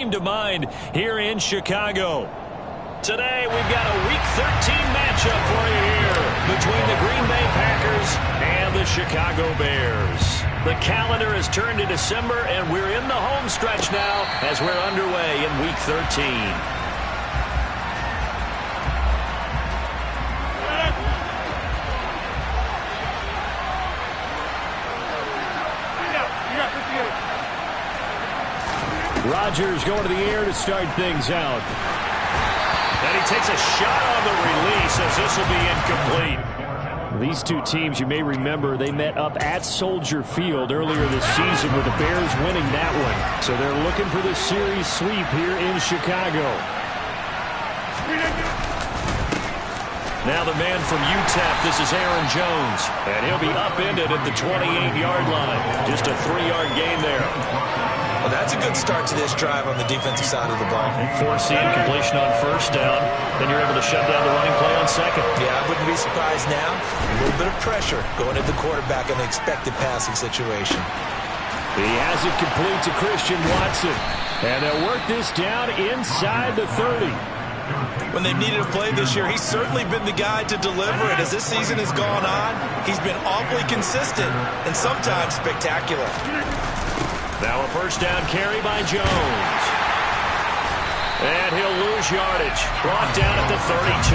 To mind here in Chicago. Today we've got a Week 13 matchup for you here between the Green Bay Packers and the Chicago Bears. The calendar has turned to December and we're in the home stretch now as we're underway in Week 13. Rodgers going to the air to start things out. And he takes a shot on the release as this will be incomplete. These two teams, you may remember, they met up at Soldier Field earlier this season with the Bears winning that one. So they're looking for the series sweep here in Chicago. Now the man from UTEP, this is Aaron Jones. And he'll be upended at the 28-yard line. Just a 3-yard gain there. Well, that's a good start to this drive on the defensive side of the ball. Forcing completion on first down. Then you're able to shut down the running play on second. Yeah, I wouldn't be surprised now. A little bit of pressure going at the quarterback in an expected passing situation. He has it complete to Christian Watson. And they'll work this down inside the 30. When they've needed a play this year, he's certainly been the guy to deliver it. As this season has gone on, he's been awfully consistent and sometimes spectacular. Now a first down carry by Jones. And he'll lose yardage. Brought down at the 32.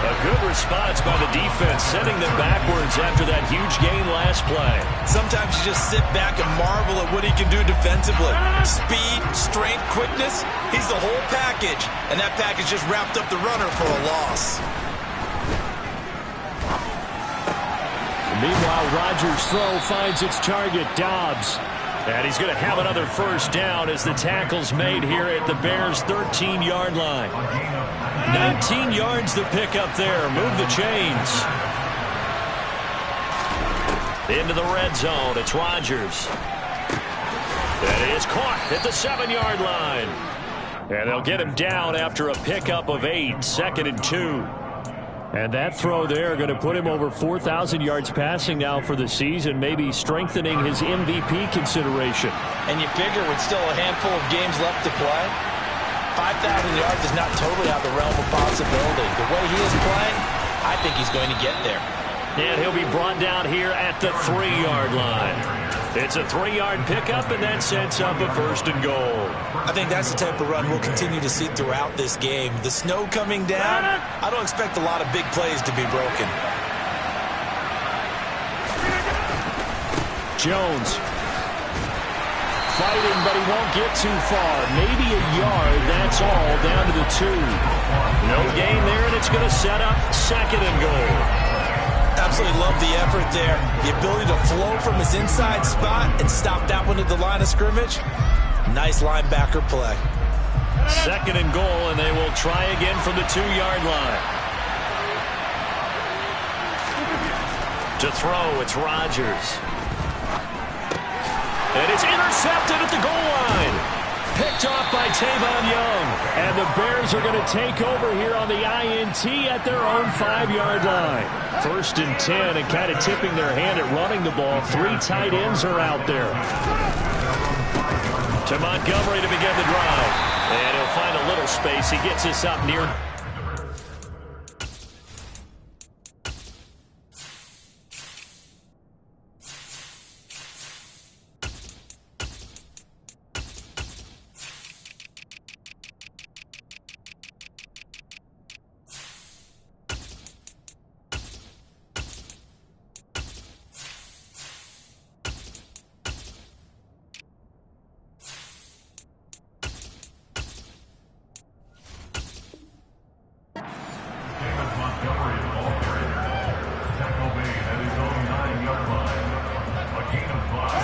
A good response by the defense, sending them backwards after that huge gain last play. Sometimes you just sit back and marvel at what he can do defensively. Speed, strength, quickness, he's the whole package. And that package just wrapped up the runner for a loss. Meanwhile, Rodgers' throw finds its target, Dobbs. And he's going to have another first down as the tackle's made here at the Bears' 13-yard line. 19 yards to pick up there. Move the chains. Into the red zone. It's Rodgers. That is caught at the 7-yard line. And they'll get him down after a pickup of 8. 2nd and 2. And that throw there going to put him over 4,000 yards passing now for the season, maybe strengthening his MVP consideration. And you figure with still a handful of games left to play, 5,000 yards is not totally out of the realm of possibility. The way he is playing, I think he's going to get there. And he'll be brought down here at the 3-yard line. It's a 3-yard pickup, and that sets up a 1st and goal. I think that's the type of run we'll continue to see throughout this game. The snow coming down, I don't expect a lot of big plays to be broken. Jones. Fighting, but he won't get too far. Maybe a yard, that's all, down to the 2. No gain there, and it's going to set up 2nd and goal. Absolutely love the effort there. The ability to flow from his inside spot and stop that one at the line of scrimmage. Nice linebacker play. 2nd and goal, and they will try again from the 2-yard line. To throw, it's Rodgers. And it's intercepted at the goal line. Picked off by Tavon Young. And the Bears are going to take over here on the INT at their own 5-yard line. 1st and 10, and kind of tipping their hand at running the ball. 3 tight ends are out there. To Montgomery to begin the drive. And he'll find a little space. He gets this up near...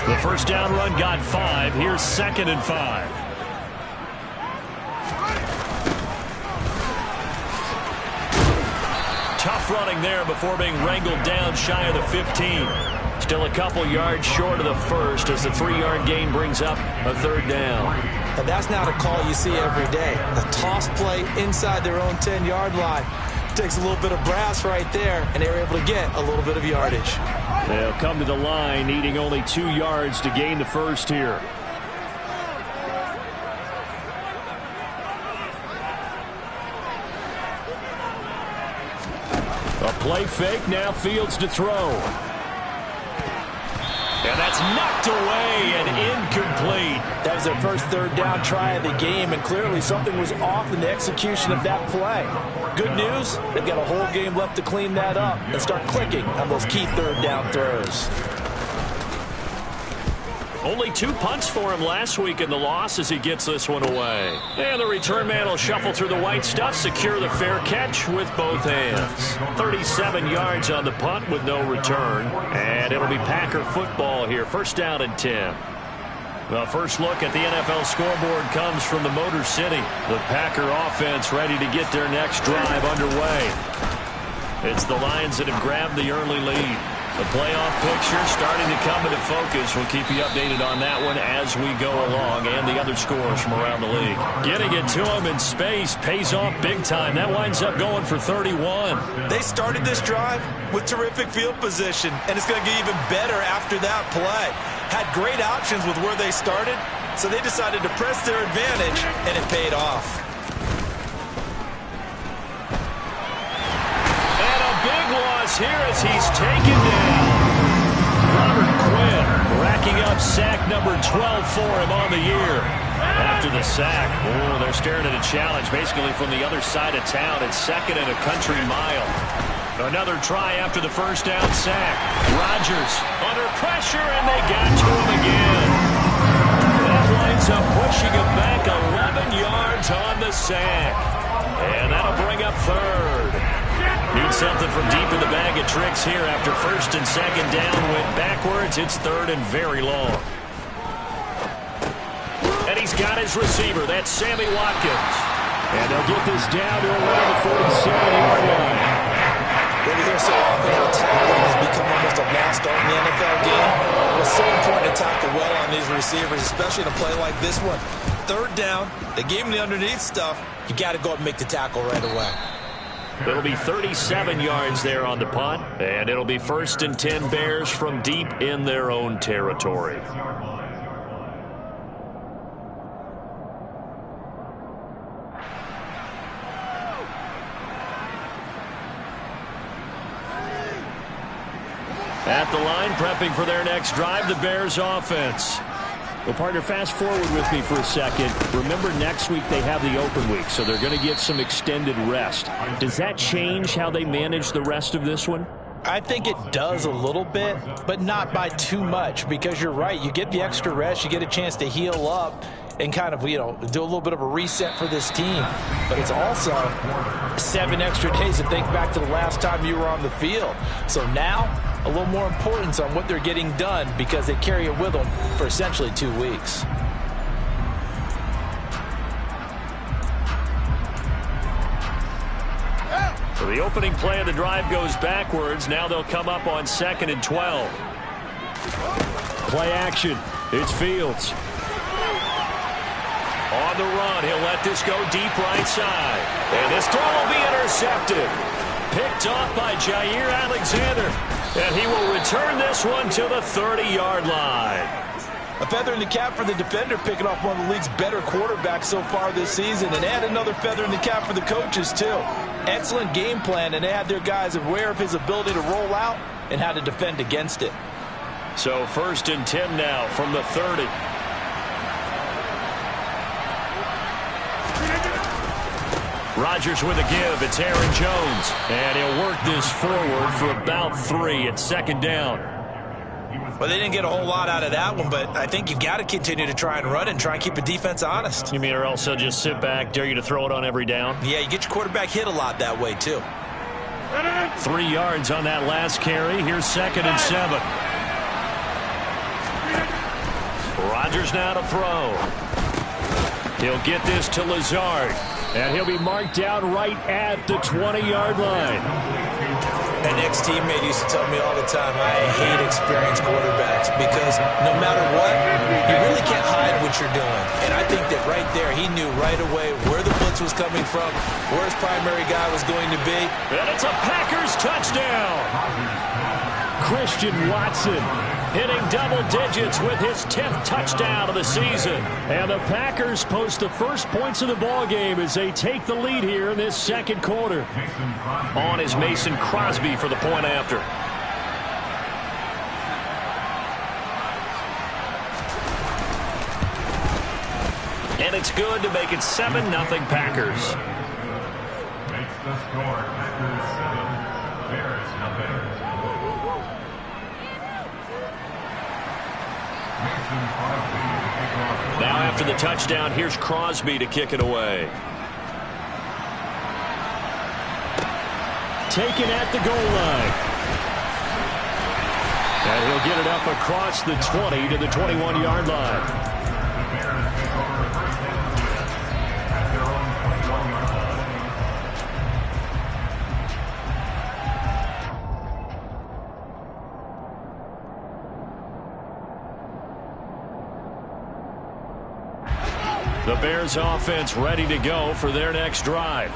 The first down run got 5. Here's 2nd and 5. Tough running there before being wrangled down shy of the 15. Still a couple yards short of the first as the 3-yard gain brings up a 3rd down. And that's not a call you see every day. A toss play inside their own 10-yard line. Takes a little bit of brass right there, and they're able to get a little bit of yardage. They'll come to the line, needing only 2 yards to gain the first here. A play fake, now Fields to throw. And that's knocked away and incomplete. That was their first third down try of the game, and clearly something was off in the execution of that play. Good news, they've got a whole game left to clean that up and start clicking on those key third down throws. Only 2 punts for him last week in the loss as he gets this one away. And the return man will shuffle through the white stuff, secure the fair catch with both hands. 37 yards on the punt with no return. And it'll be Packer football here. First down and 10. The first look at the NFL scoreboard comes from the Motor City. The Packer offense ready to get their next drive underway. It's the Lions that have grabbed the early lead. The playoff picture starting to come into focus. We'll keep you updated on that one as we go along, and the other scores from around the league. Getting it to him in space pays off big time. That winds up going for 31. They started this drive with terrific field position, and it's going to get even better after that play. Had great options with where they started, so they decided to press their advantage, and it paid off. Here as he's taken down. Robert Quinn racking up sack number 12 for him on the year. After the sack, they're staring at a challenge basically from the other side of town. It's second and a country mile. Another try after the first down sack. Rodgers under pressure, and they got to him again. That winds up pushing him back 11 yards on the sack. And that'll bring up third. Need something from deep in the bag of tricks here after first and second down went backwards. It's third and very long. And he's got his receiver. That's Sammy Watkins. And they'll get this down to around the 47-yard line. We hear so often how tackling has become almost a lost art in the NFL game. It's so important to tackle well on these receivers, especially in a play like this one. Third down, they gave him the underneath stuff. You got to go and make the tackle right away. It'll be 37 yards there on the punt, and it'll be first and 10 Bears from deep in their own territory. At the line, prepping for their next drive, the Bears offense. Well, partner, fast forward with me for a second. Remember, next week they have the open week, so they're going to get some extended rest. Does that change how they manage the rest of this one? I think it does a little bit, but not by too much, because you're right. You get the extra rest, you get a chance to heal up and kind of, do a little bit of a reset for this team. But it's also 7 extra days to think back to the last time you were on the field. So now, a little more importance on what they're getting done because they carry it with them for essentially 2 weeks. So the opening play of the drive goes backwards. Now they'll come up on 2nd and 12. Play action. It's Fields. On the run, he'll let this go deep right side. And this throw will be intercepted. Picked off by Jair Alexander. And he will return this one to the 30-yard line. A feather in the cap for the defender, picking off one of the league's better quarterbacks so far this season. And add another feather in the cap for the coaches, too. Excellent game plan, and they had their guys aware of his ability to roll out and how to defend against it. So 1st and 10 now from the 30. Rodgers with a give. It's Aaron Jones. And he'll work this forward for about 3 at 2nd down. Well, they didn't get a whole lot out of that one, but I think you've got to continue to try and run and try and keep the defense honest. You mean or else they'll just sit back, dare you to throw it on every down? Yeah, you get your quarterback hit a lot that way, too. 3 yards on that last carry. Here's 2nd and 7. Rodgers now to throw. He'll get this to Lazard. And he'll be marked down right at the 20-yard line. An ex-teammate used to tell me all the time, I hate experienced quarterbacks because no matter what, you really can't hide what you're doing. And I think that right there, he knew right away where the blitz was coming from, where his primary guy was going to be. And it's a Packers touchdown. Christian Watson hitting double digits with his 10th touchdown of the season. And the Packers post the first points of the ball game as they take the lead here in this second quarter. On is Mason Crosby for the point after. And it's good to make it 7-0 Packers. Makes the score Packers 7, Bears nothing. Now after the touchdown, here's Crosby to kick it away. Taken at the goal line. And he'll get it up across the 20 to the 21-yard line. The Bears offense ready to go for their next drive.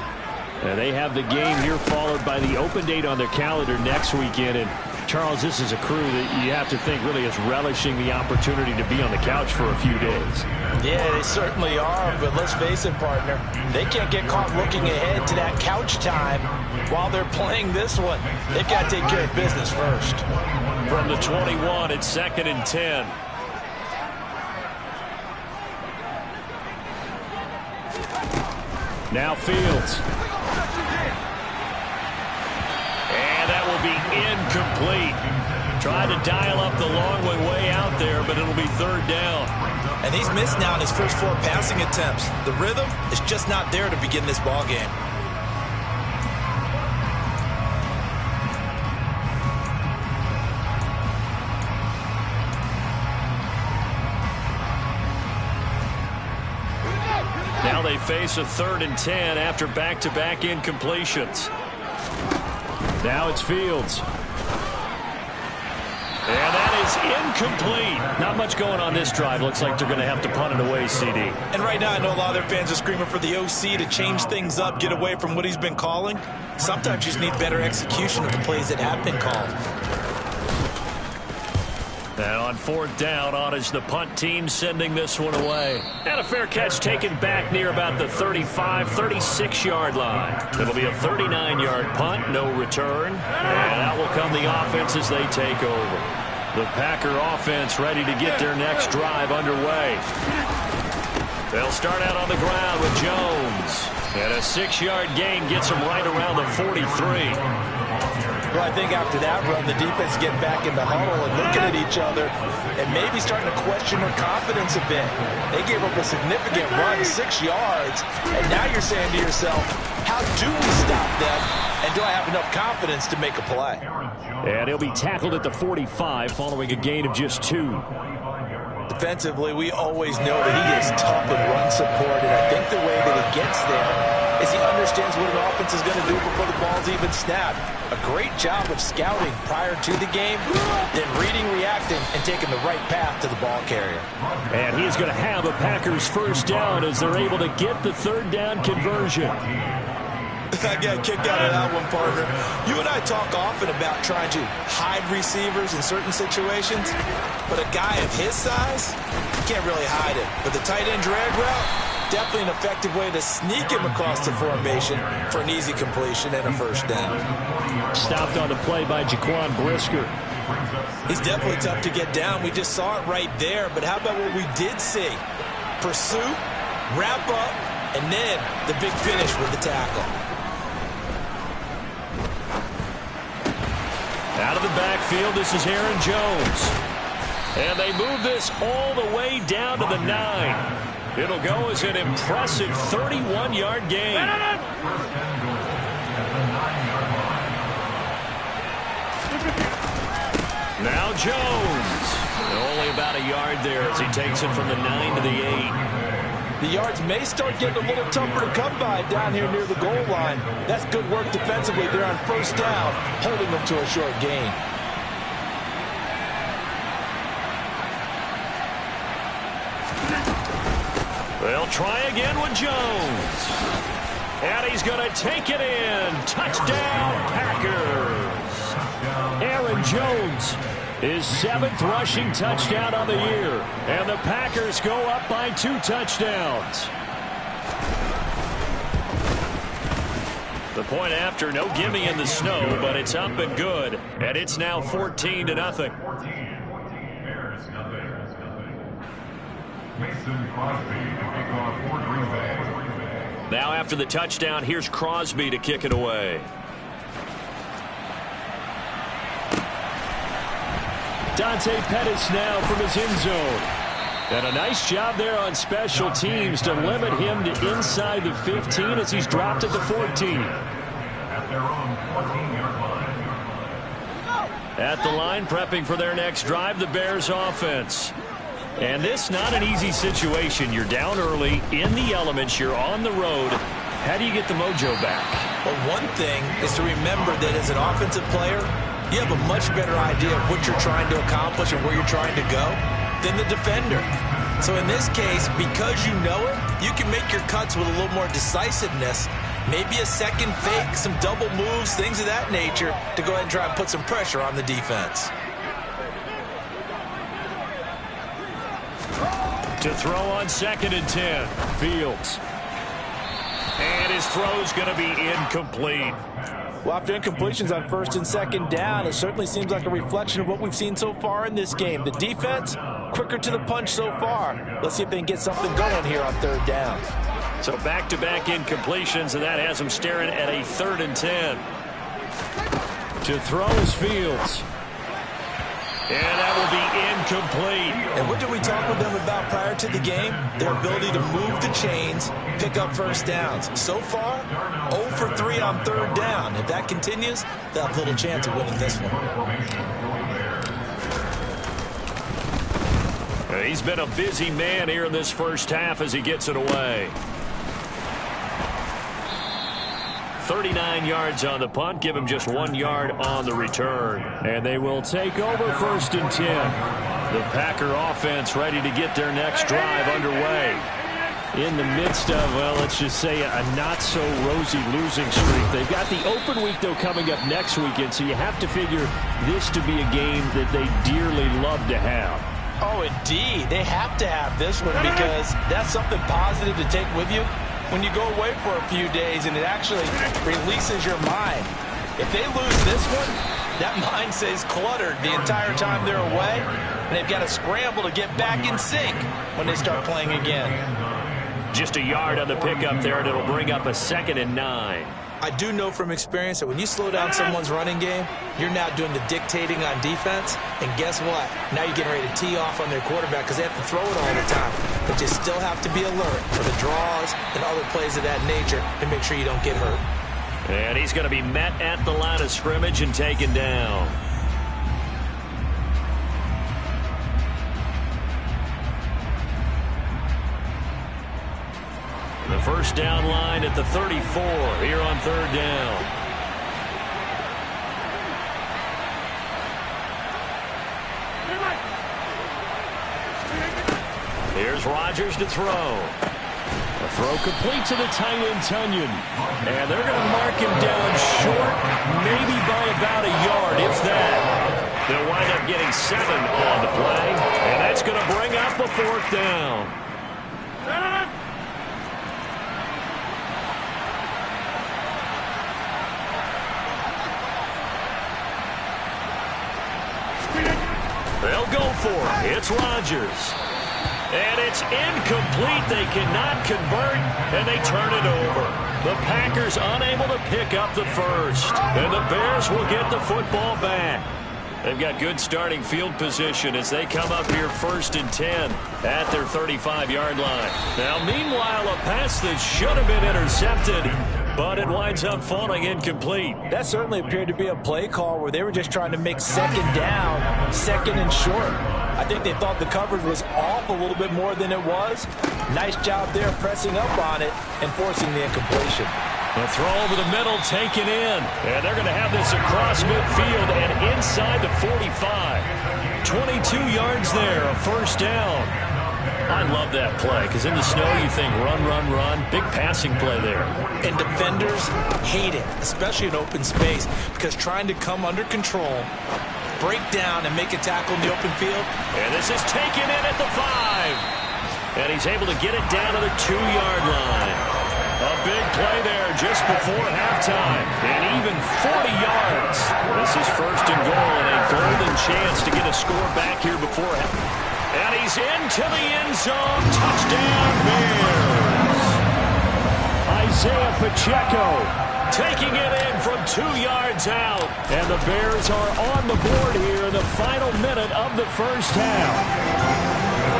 And they have the game here followed by the open date on their calendar next weekend. And Charles, this is a crew that you have to think really is relishing the opportunity to be on the couch for a few days. Yeah, they certainly are, but let's face it, partner, they can't get caught looking ahead to that couch time while they're playing this one. They've got to take care of business first. From the 21, it's 2nd and 10. Now Fields. And that will be incomplete. Tried to dial up the long way out there, but it'll be 3rd down. And he's missed now in his first 4 passing attempts. The rhythm is just not there to begin this ball game. Now they face a 3rd and 10 after back-to-back incompletions. Now it's Fields. And that is incomplete. Not much going on this drive. Looks like they're going to have to punt it away, CD. And right now I know a lot of their fans are screaming for the OC to change things up, get away from what he's been calling. Sometimes you just need better execution of the plays that have been called. And on 4th down, on is the punt team sending this one away. And a fair catch taken back near about the 35, 36-yard line. It'll be a 39-yard punt, no return. And out will come the offense as they take over. The Packer offense ready to get their next drive underway. They'll start out on the ground with Jones. And a 6-yard gain gets them right around the 43. Well, I think after that run, the defense getting back in the huddle and looking at each other and maybe starting to question their confidence a bit. They gave up a significant run, 6 yards, and now you're saying to yourself, how do we stop them, and do I have enough confidence to make a play? And he'll be tackled at the 45 following a gain of just 2. Defensively, we always know that he is tough in run support, and I think the way that he gets there is he understands what an offense is going to do before the ball's even snapped. A great job of scouting prior to the game, then reading, reacting, and taking the right path to the ball carrier. And he's going to have a Packers first down as they're able to get the 3rd down conversion. I got a kick out of that one, partner. You and I talk often about trying to hide receivers in certain situations, but a guy of his size, you can't really hide it. But the tight end drag route, definitely an effective way to sneak him across the formation for an easy completion and a first down. Stopped on the play by Jaquan Brisker. He's definitely tough to get down. We just saw it right there, but how about what we did see? Pursuit, wrap up, and then the big finish with the tackle. Out of the backfield, this is Aaron Jones. And they move this all the way down to the 9. It'll go as an impressive 31-yard gain. Now Jones. Only about a yard there as he takes it from the 9 to the 8. The yards may start getting a little tougher to come by down here near the goal line. That's good work defensively there on first down, holding them to a short gain. They'll try again with Jones. And he's going to take it in. Touchdown, Packers. Aaron Jones His 7th rushing touchdown on the year. And the Packers go up by 2 touchdowns. The point after, no gimme in the snow, but it's up and good. And it's now 14-0. Bears nothing. Mason Crosby to kick off for Green Bay. Now after the touchdown, here's Crosby to kick it away. Dante Pettis now from his end zone. And a nice job there on special teams to limit him to inside the 15 as he's dropped at the 14. At their own 14-yard line. At the line, prepping for their next drive, the Bears offense. And this not an easy situation. You're down early, in the elements, you're on the road. How do you get the mojo back? Well, one thing is to remember that as an offensive player, you have a much better idea of what you're trying to accomplish and where you're trying to go than the defender. So in this case, because you know it, you can make your cuts with a little more decisiveness, maybe a second fake, some double moves, things of that nature, to go ahead and try and put some pressure on the defense. To throw on 2nd and 10, Fields. And his throw's going to be incomplete. Well, after incompletions on 1st and 2nd down, it certainly seems like a reflection of what we've seen so far in this game. The defense, quicker to the punch so far. Let's see if they can get something going here on 3rd down. So back-to-back incompletions, and that has him staring at a 3rd and 10. To throw is Fields. And that will be incomplete. And what did we talk with them about prior to the game? Their ability to move the chains, pick up 1st downs. So far, 0 for 3 on 3rd down. If that continues, they'll have little chance of winning this one. He's been a busy man here in this first half as he gets it away. 39 yards on the punt, give him just 1 yard on the return. And they will take over 1st and 10. The Packer offense ready to get their next drive underway. In the midst of, well, let's just say a not-so-rosy losing streak. They've got the open week, though, coming up next weekend, so you have to figure this to be a game that they dearly love to have. Oh, indeed. They have to have this one because that's something positive to take with you when you go away for a few days, and it actually releases your mind. If they lose this one, that mind stays cluttered the entire time they're away, and they've got to scramble to get back in sync when they start playing again. Just a yard on the pickup there, and it'll bring up a 2nd and 9. I do know from experience that when you slow down someone's running game, you're now doing the dictating on defense. And guess what? Now you're getting ready to tee off on their quarterback because they have to throw it all the time. But you still have to be alert for the draws and other plays of that nature to make sure you don't get hurt. And he's going to be met at the line of scrimmage and taken down. The 1st down line at the 34 here on 3rd down. Here's Rodgers to throw. A throw complete to the tight end, Tunyon. And they're going to mark him down short, maybe by about a yard, if that. They'll wind up getting 7 on the play, and that's going to bring up a 4th down. They'll go for it. It's Rodgers. And it's incomplete. They cannot convert, and they turn it over. The Packers unable to pick up the first, and the Bears will get the football back. They've got good starting field position as they come up here 1st and 10 at their 35-yard line. Now, meanwhile, a pass that should have been intercepted, but it winds up falling incomplete. That certainly appeared to be a play call where they were just trying to make 2nd down, 2nd and short. I think they thought the coverage was off a little bit more than it was. Nice job there pressing up on it and forcing the incompletion. The throw over the middle taken in. And they're going to have this across midfield and inside the 45. 22 yards there, a 1st down. I love that play because in the snow you think run, run, run. Big passing play there. And defenders hate it, especially in open space, because trying to come under control break down and make a tackle in the open field. And this is taken in at the 5. And he's able to get it down to the 2-yard line. A big play there just before halftime. And even 40 yards. This is first and goal and a golden chance to get a score back here before halftime. And he's into the end zone. Touchdown, Bears. Isaiah Pacheco taking it in from 2 yards out. And the Bears are on the board here in the final minute of the first half.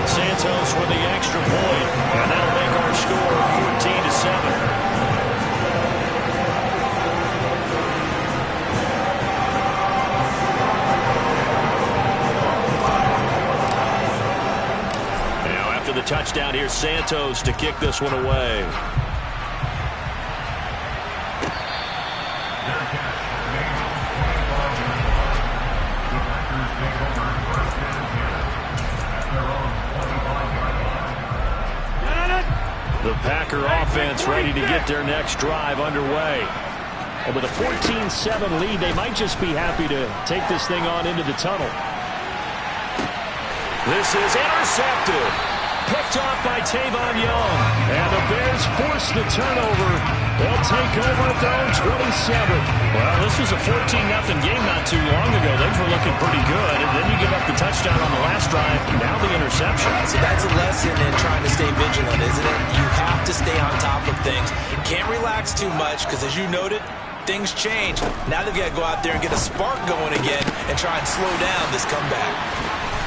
Santos with the extra point, and that'll make our score 14-7. The touchdown here, Santos to kick this one away. The Packer offense ready to get their next drive underway. And with a 14-7 lead, they might just be happy to take this thing on into the tunnel. This is intercepted. Picked off by Tavon Young. And the Bears force the turnover. They'll take over at their own 27. Well, this was a 14-0 game not too long ago. Things were looking pretty good. And then you give up the touchdown on the last drive. Now the interception. So that's a lesson in trying to stay vigilant, isn't it? You have to stay on top of things. Can't relax too much because, as you noted, things change. Now they've got to go out there and get a spark going again and try and slow down this comeback.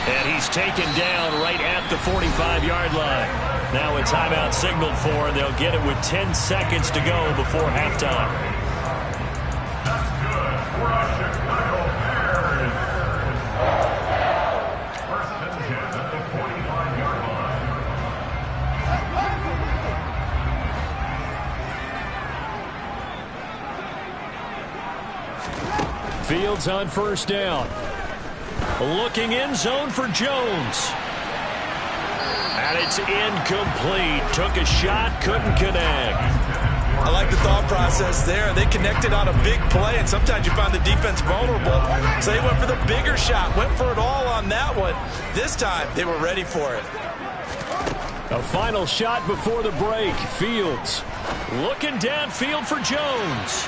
And he's taken down right at the 45-yard line. Now a timeout signaled for, and they'll get it with 10 seconds to go before halftime. That's good for a Chicago Bears. First and 10 at the 45-yard line. Fields on first down. Looking in zone for Jones. And it's incomplete. Took a shot, couldn't connect. I like the thought process there. They connected on a big play, and sometimes you find the defense vulnerable. So they went for the bigger shot, went for it all on that one. This time, they were ready for it. A final shot before the break. Fields looking downfield for Jones.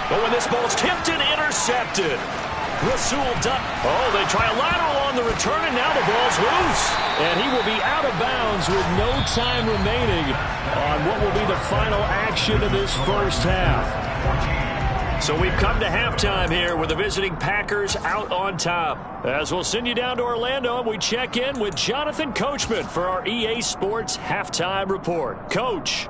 But when this ball's tipped and intercepted. Rasul Duck. Oh, they try a lateral on the return, and now the ball's loose. And he will be out of bounds with no time remaining on what will be the final action of this first half. So we've come to halftime here with the visiting Packers out on top. As we'll send you down to Orlando, and we check in with Jonathan Coachman for our EA Sports Halftime Report. Coach.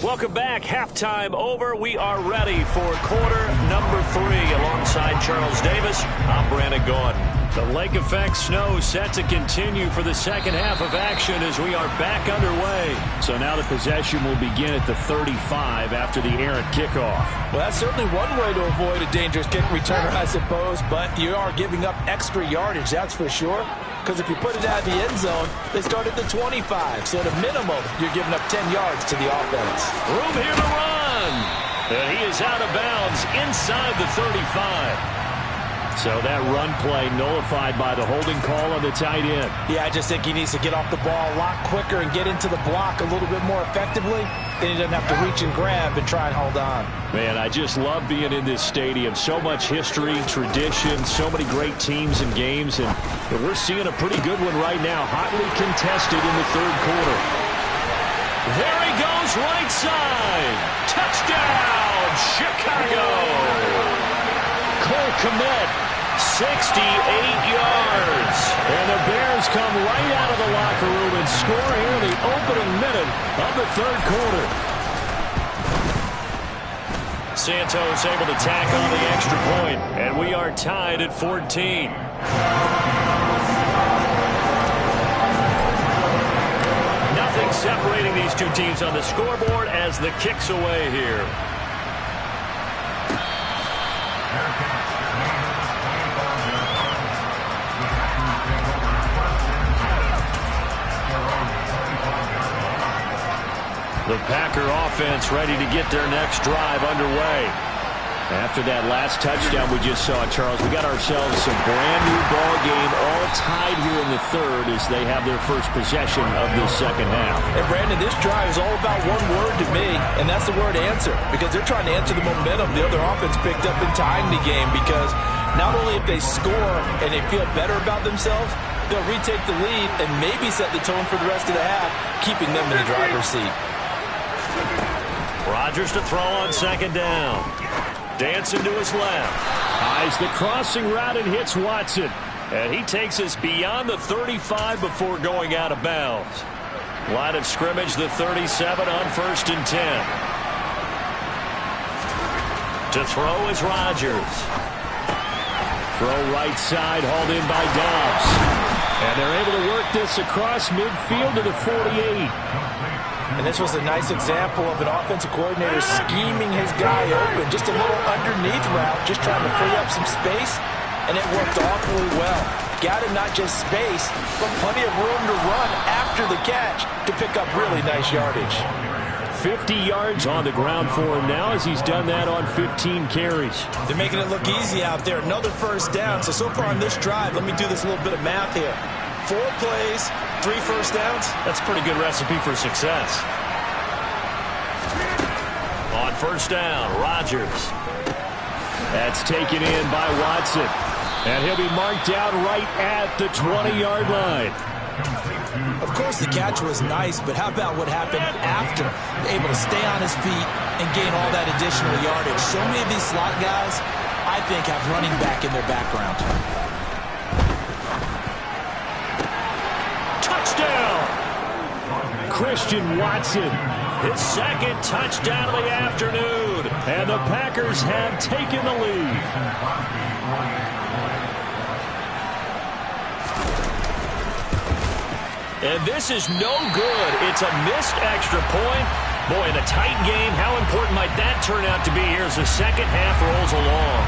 Welcome back. Halftime over. We are ready for quarter number 3 alongside Charles Davis. I'm Brandon Gordon. The lake effect snow set to continue for the second half of action as we are back underway. So now the possession will begin at the 35 after the errant kickoff. Well, that's certainly one way to avoid a dangerous kick returner, I suppose, but you are giving up extra yardage, that's for sure. Because if you put it out of the end zone, they start at the 25. So at a minimum, you're giving up 10 yards to the offense. Room here to run. And he is out of bounds inside the 35. So that run play nullified by the holding call on the tight end. Yeah, I just think he needs to get off the ball a lot quicker and get into the block a little bit more effectively. Then he doesn't have to reach and grab and try and hold on. Man, I just love being in this stadium. So much history, tradition, so many great teams and games. And we're seeing a pretty good one right now. Hotly contested in the third quarter. There he goes, right side. Touchdown, Chicago. Cole Kmet, 68 yards. And the Bears come right out of the locker room and score here in the opening minute of the third quarter. Santos able to tack on the extra point, and we are tied at 14. Nothing separating these two teams on the scoreboard as the kick's away here. The Packer offense ready to get their next drive underway. After that last touchdown we just saw, Charles, we got ourselves a brand new ball game, all tied here in the third as they have their first possession of this second half. And Brandon, this drive is all about one word to me, and that's the word answer, because they're trying to answer the momentum the other offense picked up in tying the game, because not only if they score and they feel better about themselves, they'll retake the lead and maybe set the tone for the rest of the half, keeping them in the driver's seat. Rodgers to throw on second down. Dancing to his left. Eyes the crossing route and hits Watson. And he takes us beyond the 35 before going out of bounds. Line of scrimmage, the 37 on 1st and 10. To throw is Rodgers. Throw right side, hauled in by Dobbs. And they're able to work this across midfield to the 48. And this was a nice example of an offensive coordinator scheming his guy open. Just a little underneath route, just trying to free up some space, and it worked awfully well. Got him not just space, but plenty of room to run after the catch to pick up really nice yardage. 50 yards on the ground for him now as he's done that on 15 carries. They're making it look easy out there. Another first down. So far on this drive, let me do this little bit of math here. 4 plays, 3 first downs. That's a pretty good recipe for success. On first down, Rodgers. That's taken in by Watson. And he'll be marked down right at the 20-yard line. Of course, the catch was nice, but how about what happened after? Able to stay on his feet and gain all that additional yardage. So many of these slot guys, I think, have running back in their background. Touchdown! Christian Watson. His second touchdown of the afternoon. And the Packers have taken the lead. And this is no good. It's a missed extra point. Boy, in a tight game, how important might that turn out to be here as the second half rolls along?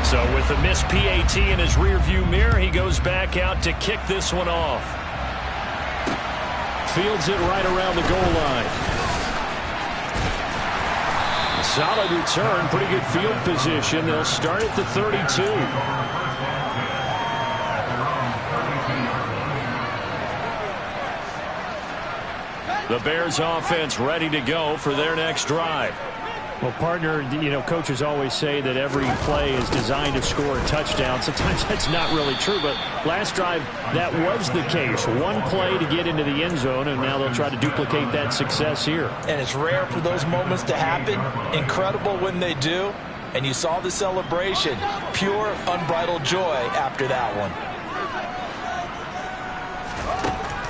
So with the missed PAT in his rearview mirror, he goes back out to kick this one off. Fields it right around the goal line. Solid return, pretty good field position. They'll start at the 32. The Bears offense ready to go for their next drive. Well, partner, you know, coaches always say that every play is designed to score a touchdown. Sometimes that's not really true, but last drive, that was the case. One play to get into the end zone, and now they'll try to duplicate that success here. And it's rare for those moments to happen. Incredible when they do. And you saw the celebration. Pure, unbridled joy after that one.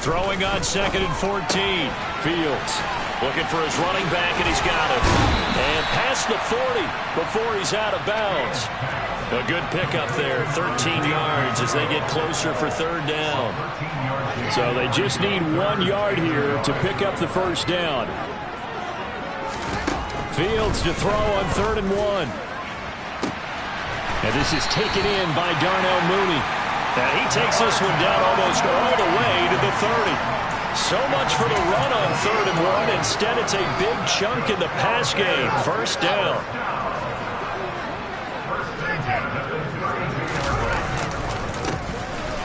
Throwing on 2nd and 14. Fields looking for his running back, and he's got him. And past the 40 before he's out of bounds. A good pickup there, 13 yards as they get closer for third down. So they just need 1 yard here to pick up the first down. Fields to throw on 3rd and 1. And this is taken in by Darnell Mooney. And he takes this one down almost all the way to the 30. So much for the run on 3rd and 1. Instead, it's a big chunk in the pass game. First down.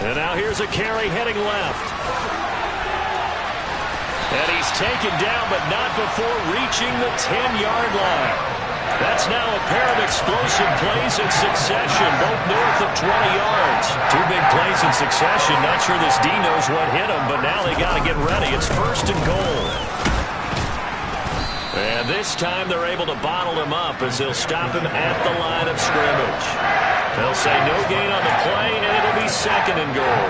And now here's a carry heading left. And he's taken down, but not before reaching the 10-yard line. That's now a pair of explosive plays in succession, both north of 20 yards. 2 big plays in succession. Not sure this D knows what hit him, but now they got to get ready. It's 1st and goal. And this time they're able to bottle him up as they'll stop him at the line of scrimmage. They'll say no gain on the play, and it'll be 2nd and goal.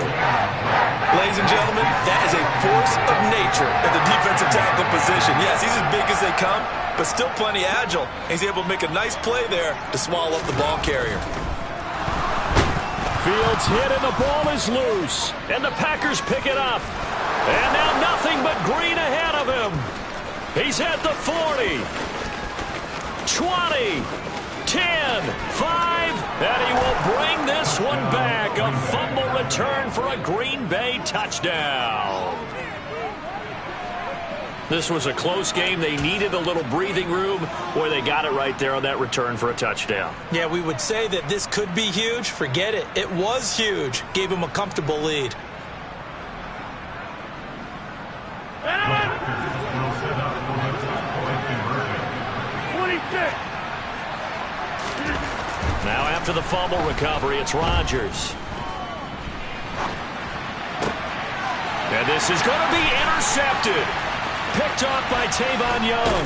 Ladies and gentlemen, that is a force of nature at the defensive tackle position. Yes, he's as big as they come, but still plenty agile. He's able to make a nice play there to swallow up the ball carrier. Fields hit and the ball is loose. And the Packers pick it up. And now nothing but green ahead of him. He's at the 40. 20. 10. 5. And he will bring this one back. A fumble return for a Green Bay touchdown. This was a close game. They needed a little breathing room. Boy, they got it right there on that return for a touchdown. Yeah, we would say that this could be huge. Forget it. It was huge. Gave them a comfortable lead. Now after the fumble recovery, it's Rodgers. And this is going to be intercepted. Picked off by Tavon Young.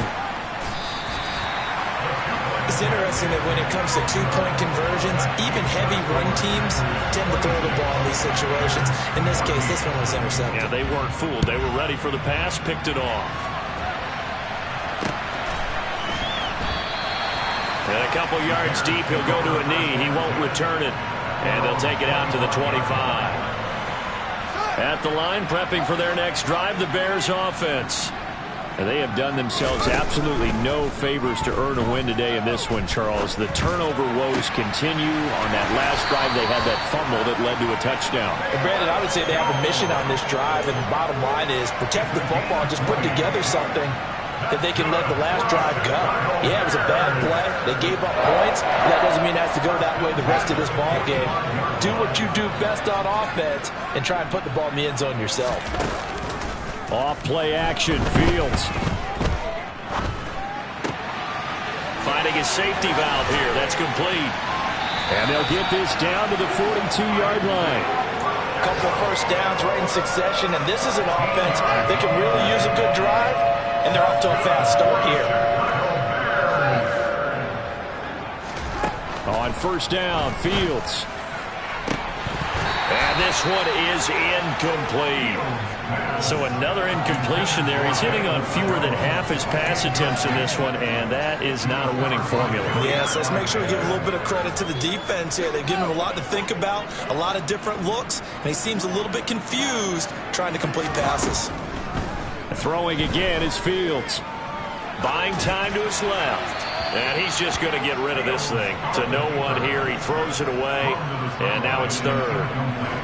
It's interesting that when it comes to two-point conversions, even heavy run teams tend to throw the ball in these situations. In this case, this one was intercepted. Yeah, they weren't fooled. They were ready for the pass, picked it off. And a couple yards deep, he'll go to a knee. He won't return it. And they'll take it out to the 25. At the line, prepping for their next drive, the Bears offense. And they have done themselves absolutely no favors to earn a win today in this one, Charles. The turnover woes continue. On that last drive, they had that fumble that led to a touchdown. And Brandon, I would say they have a mission on this drive, and the bottom line is protect the football, just put together something that they can let the last drive go. Yeah, it was a bad play. They gave up points. But that doesn't mean it has to go that way the rest of this ball game. Do what you do best on offense and try and put the ball in the end zone yourself. Off play action, Fields. Finding his safety valve here. That's complete. And they'll get this down to the 42-yard line. A couple of first downs right in succession, and this is an offense that can really use a good drive, and they're off to a fast start here. On first down, Fields. And this one is incomplete. So another incompletion there. He's hitting on fewer than half his pass attempts in this one, and that is not a winning formula. Yes, let's make sure we give a little bit of credit to the defense here. They've given him a lot to think about, a lot of different looks, and he seems a little bit confused trying to complete passes. Throwing again is Fields. Buying time to his left. And he's just going to get rid of this thing. To no one here. He throws it away. And now it's third.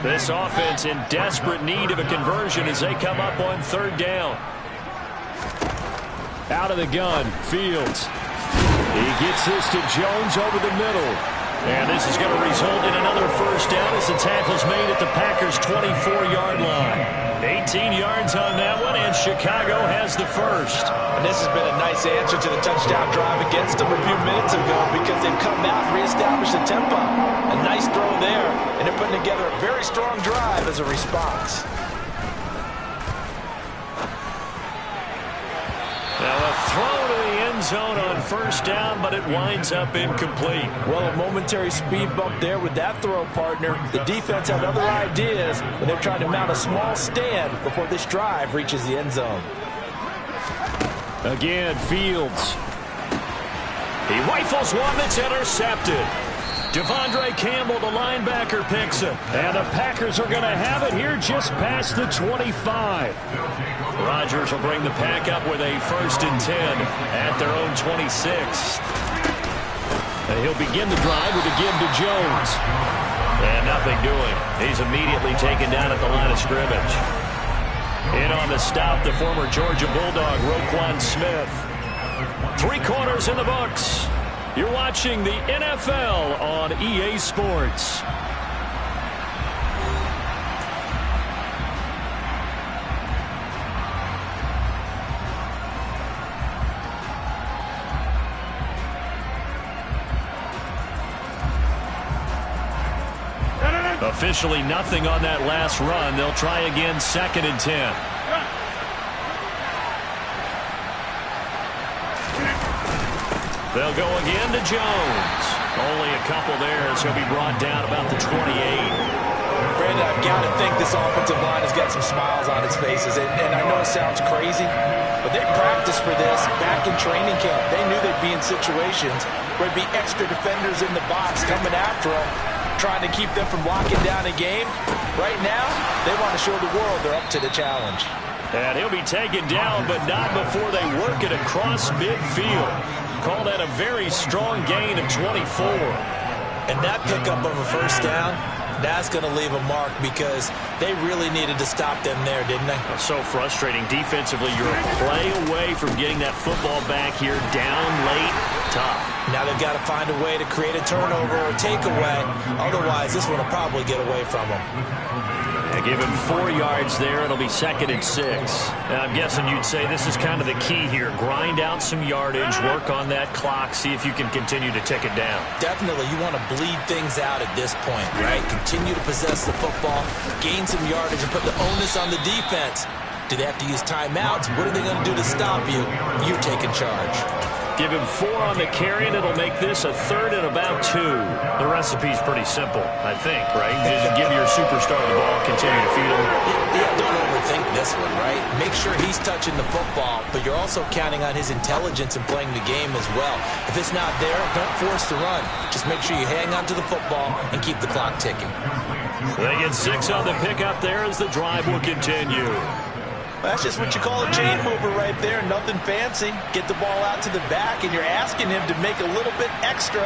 This offense in desperate need of a conversion as they come up on third down. Out of the gun, Fields. He gets this to Jones over the middle. And this is going to result in another first down as the tackle's made at the Packers' 24-yard line. 18 yards on that one, and Chicago has the first. And this has been a nice answer to the touchdown drive against them a few minutes ago because they've come out and reestablished the tempo. A nice throw there, and they're putting together a very strong drive as a response. Now a throw to the end zone on first down, but it winds up incomplete. Well, a momentary speed bump there with that throw, partner. The defense had other ideas, and they're trying to mount a small stand before this drive reaches the end zone. Again, Fields. He rifles one that's intercepted. Devondre Campbell, the linebacker, picks it. And the Packers are going to have it here just past the 25. Rodgers will bring the pack up with a 1st and 10 at their own 26. And he'll begin the drive with a give to Jones. And nothing doing. He's immediately taken down at the line of scrimmage. In on the stop, the former Georgia Bulldog, Roquan Smith. 3 quarters in the books. You're watching the NFL on EA Sports. Officially nothing on that last run. They'll try again, 2nd and 10. They'll go again to Jones. Only a couple there, so he'll be brought down about the 28. Brandon, I've got to think this offensive line has got some smiles on its faces. And I know it sounds crazy, but they practiced for this back in training camp. They knew they'd be in situations where there'd be extra defenders in the box coming after them, trying to keep them from locking down a game. Right now, they want to show the world they're up to the challenge. And he'll be taken down, but not before they work it across midfield. Call that a very strong gain of 24. And that pickup of a first down That's going to leave a mark because they really needed to stop them there, didn't they? So frustrating. Defensively, you're a play away from getting that football back here. Down late, tough. Now they've got to find a way to create a turnover or takeaway. Otherwise, this one will probably get away from them. Give him 4 yards there. It'll be 2nd and 6. And I'm guessing you'd say this is kind of the key here. Grind out some yardage, work on that clock, see if you can continue to tick it down. Definitely, you want to bleed things out at this point, right? Continue to possess the football, gain some yardage, and put the onus on the defense. Do they have to use timeouts? What are they going to do to stop you? You're taking charge. Give him 4 on the carry, and it'll make this a 3rd and about 2. The recipe's pretty simple, I think, right? Just give your superstar the ball, continue to feed him. Yeah, don't overthink this one, right? Make sure he's touching the football, but you're also counting on his intelligence in playing the game as well. If it's not there, don't force the run. Just make sure you hang on to the football and keep the clock ticking. They get 6 on the pickup there as the drive will continue. That's just what you call a chain mover right there. Nothing fancy. Get the ball out to the back, and you're asking him to make a little bit extra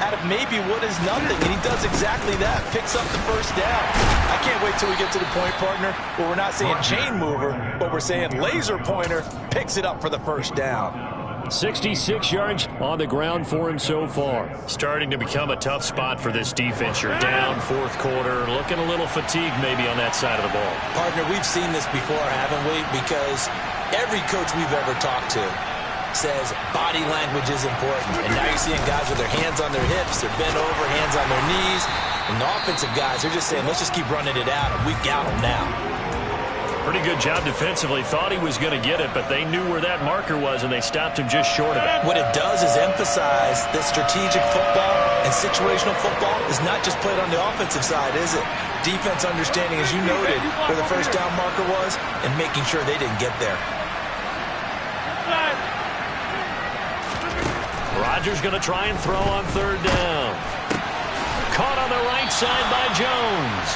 out of maybe what is nothing, and he does exactly that. Picks up the first down. I can't wait till we get to the point, partner, where we're not saying chain mover, but we're saying laser pointer picks it up for the first down. 66 yards on the ground for him so far. Starting to become a tough spot for this defense. You're down 4th quarter, looking a little fatigued maybe on that side of the ball. Partner, we've seen this before, haven't we? Because every coach we've ever talked to says body language is important. And now you're seeing guys with their hands on their hips, they're bent over, hands on their knees. And the offensive guys, they're just saying, let's just keep running it out, and we've got them now. Pretty good job defensively. Thought he was going to get it, but they knew where that marker was, and they stopped him just short of it. What it does is emphasize that strategic football and situational football is not just played on the offensive side, is it? Defense understanding, as you noted, where the first down marker was and making sure they didn't get there. Rodgers going to try and throw on 3rd down. Caught on the right side by Jones.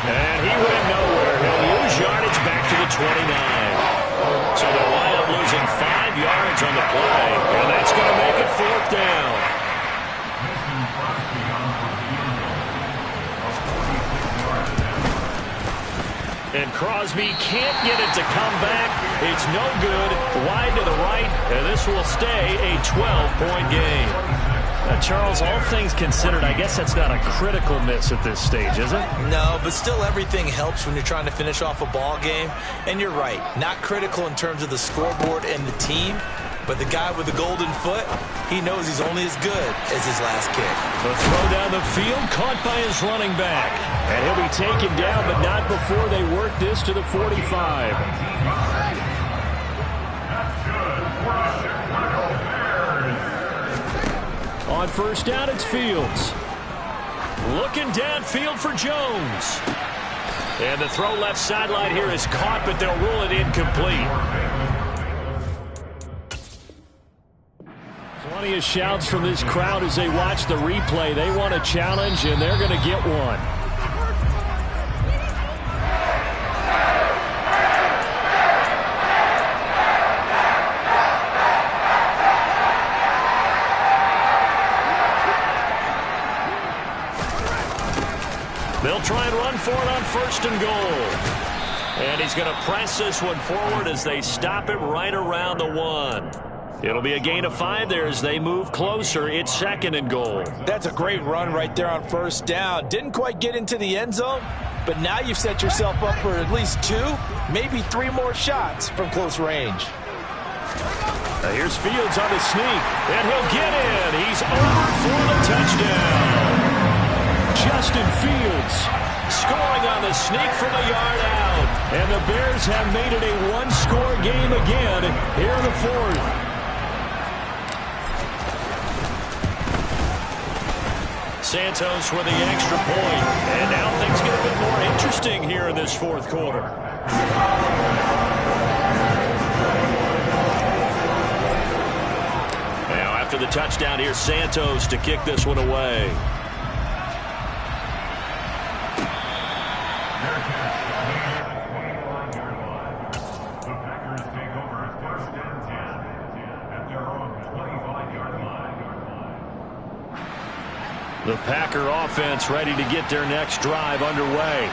And he went nowhere. He'll lose yardage back to the 29. So they'll wind up losing 5 yards on the play. And that's going to make it 4th down. And Crosby can't get it to come back. It's no good. Wide to the right. And this will stay a 12-point game. Charles, all things considered, I guess that's not a critical miss at this stage, is it? No, but still everything helps when you're trying to finish off a ball game. And you're right, not critical in terms of the scoreboard and the team, but the guy with the golden foot, he knows he's only as good as his last kick. The throw down the field, caught by his running back. And he'll be taken down, but not before they work this to the 45. On 1st down, it's Fields. Looking downfield for Jones. And the throw left sideline here is caught, but they'll rule it incomplete. Plenty of shouts from this crowd as they watch the replay. They want a challenge, and they're going to get one. They'll try and run for it on 1st and goal. And he's going to press this one forward as they stop it right around the 1. It'll be a gain of 5 there as they move closer. It's 2nd and goal. That's a great run right there on 1st down. Didn't quite get into the end zone, but now you've set yourself up for at least 2, maybe 3 more shots from close range. Now here's Fields on the sneak, and he'll get in. He's over for the touchdown. Justin Fields scoring on the sneak from a yard out. And the Bears have made it a one-score game again here in the 4th. Santos with the extra point. And now things get a bit more interesting here in this 4th quarter. Now after the touchdown, here's Santos to kick this one away. The Packer offense ready to get their next drive underway.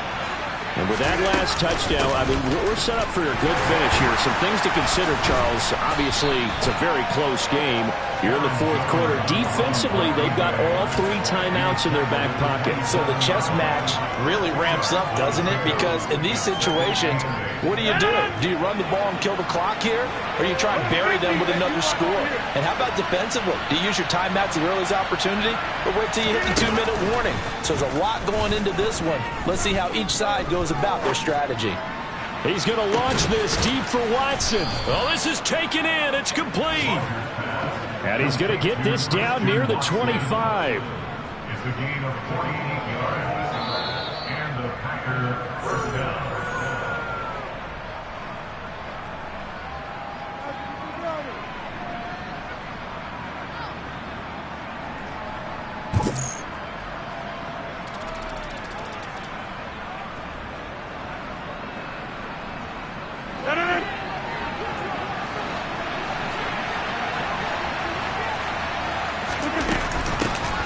And with that last touchdown, I mean, we're set up for a good finish here. Some things to consider, Charles. Obviously, it's a very close game. You're in the fourth quarter. Defensively, they've got all 3 timeouts in their back pocket. So the chess match really ramps up, doesn't it? Because in these situations, what do you do? Do you run the ball and kill the clock here? Or you try and bury them with another score? And how about defensively? Do you use your timeouts at the earliest opportunity? Or wait till you hit the 2-minute warning? So there's a lot going into this one. Let's see how each side goes about their strategy. He's going to launch this deep for Watson. Oh, this is taken in. It's complete. And he's going to get this down near the 25. It's a gain of 48 yards. And the Packer first down.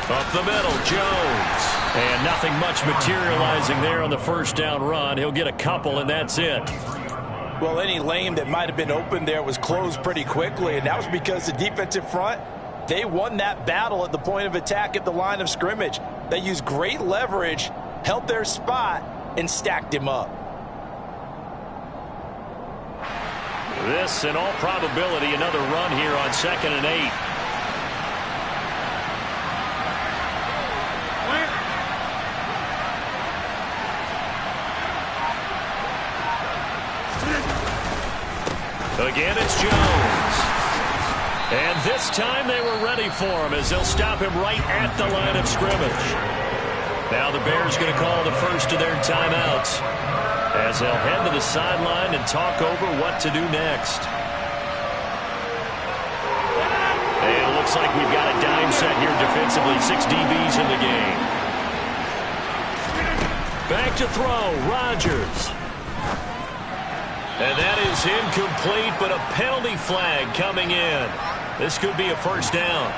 Up the middle, Jones. And nothing much materializing there on the first down run. He'll get a couple, and that's it. Well, any lane that might have been open there was closed pretty quickly, and that was because the defensive front, they won that battle at the point of attack at the line of scrimmage. They used great leverage, held their spot, and stacked him up. This, in all probability, another run here on 2nd and 8. Again, it's Jones. And this time they were ready for him as they'll stop him right at the line of scrimmage. Now the Bears going to call the first of their timeouts as they'll head to the sideline and talk over what to do next. And it looks like we've got a dime set here defensively. 6 DBs in the game. Back to throw, Rodgers. And that is incomplete, but a penalty flag coming in. This could be a first down.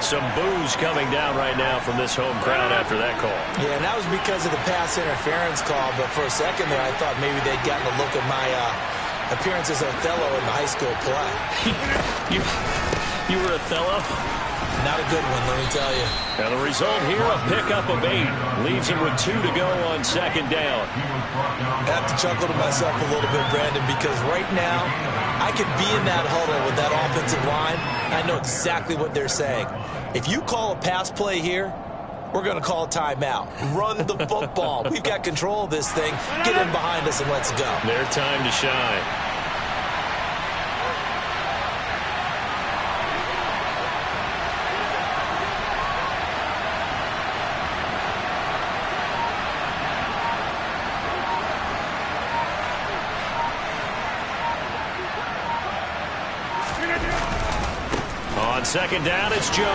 Some boos coming down right now from this home crowd after that call. Yeah, and that was because of the pass interference call, but for a second there I thought maybe they'd gotten a look at my appearance as Othello in the high school play. You were Othello? Not a good one, let me tell you. Now the result here, a pickup of 8. Leaves him with 2 to go on 2nd down. I have to chuckle to myself a little bit, Brandon, because right now I could be in that huddle with that offensive line. I know exactly what they're saying. If you call a pass play here, we're going to call a timeout. Run the football. We've got control of this thing. Get in behind us and let's go. Their time to shine. On 2nd down, it's Jones.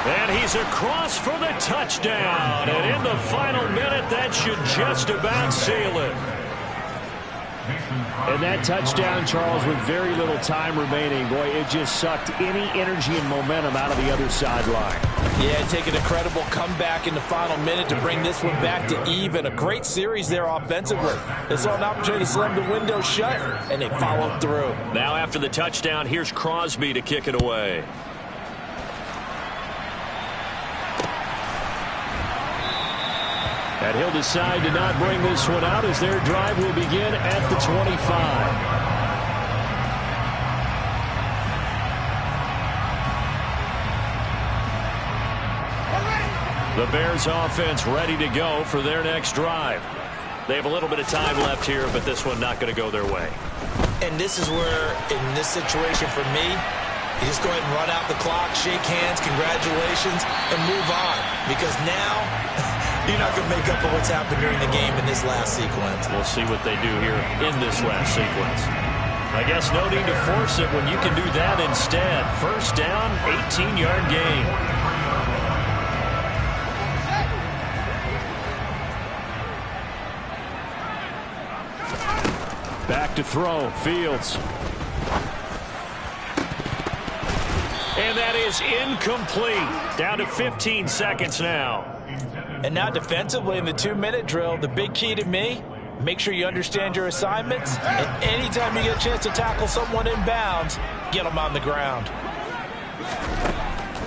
And he's across for the touchdown. And in the final minute, that should just about seal it. And that touchdown, Charles, with very little time remaining, boy, it just sucked any energy and momentum out of the other sideline. Yeah, taking a credible comeback in the final minute to bring this one back to even. A great series there offensively. They saw an opportunity to slam the window shut, and they followed through. Now after the touchdown, here's Crosby to kick it away. And he'll decide to not bring this one out as their drive will begin at the 25. The Bears offense ready to go for their next drive. They have a little bit of time left here, but this one not going to go their way. And this is where, in this situation for me, you just go ahead and run out the clock, shake hands, congratulations, and move on. Because now, you're not going to make up for what's happened during the game in this last sequence. We'll see what they do here in this last sequence. I guess no need to force it when you can do that instead. First down, 18-yard gain. Back to throw, Fields. And that is incomplete. Down to 15 seconds now. And now defensively in the 2-minute drill, the big key to me, make sure you understand your assignments. And anytime you get a chance to tackle someone in bounds, get them on the ground.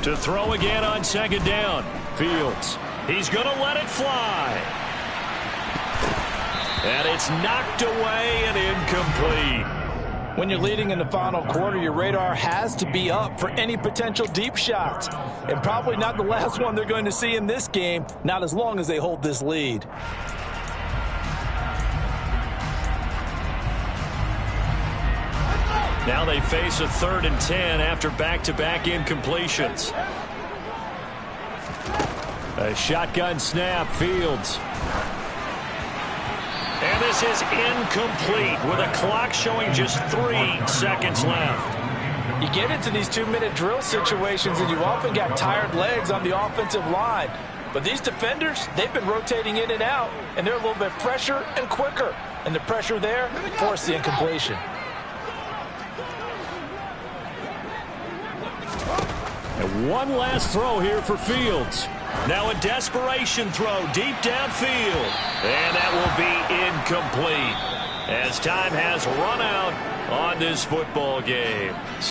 To throw again on second down. Fields. He's going to let it fly. And it's knocked away and incomplete. When you're leading in the final quarter, your radar has to be up for any potential deep shots. And probably not the last one they're going to see in this game, not as long as they hold this lead. Now they face a 3rd and 10 after back-to-back incompletions. A shotgun snap, Fields. And this is incomplete with a clock showing just 3 seconds left. You get into these 2-minute drill situations and you've often got tired legs on the offensive line. But these defenders, they've been rotating in and out, and they're a little bit fresher and quicker. And the pressure there forced the incompletion. And one last throw here for Fields. Now a desperation throw deep downfield. And that will be incomplete as time has run out on this football game.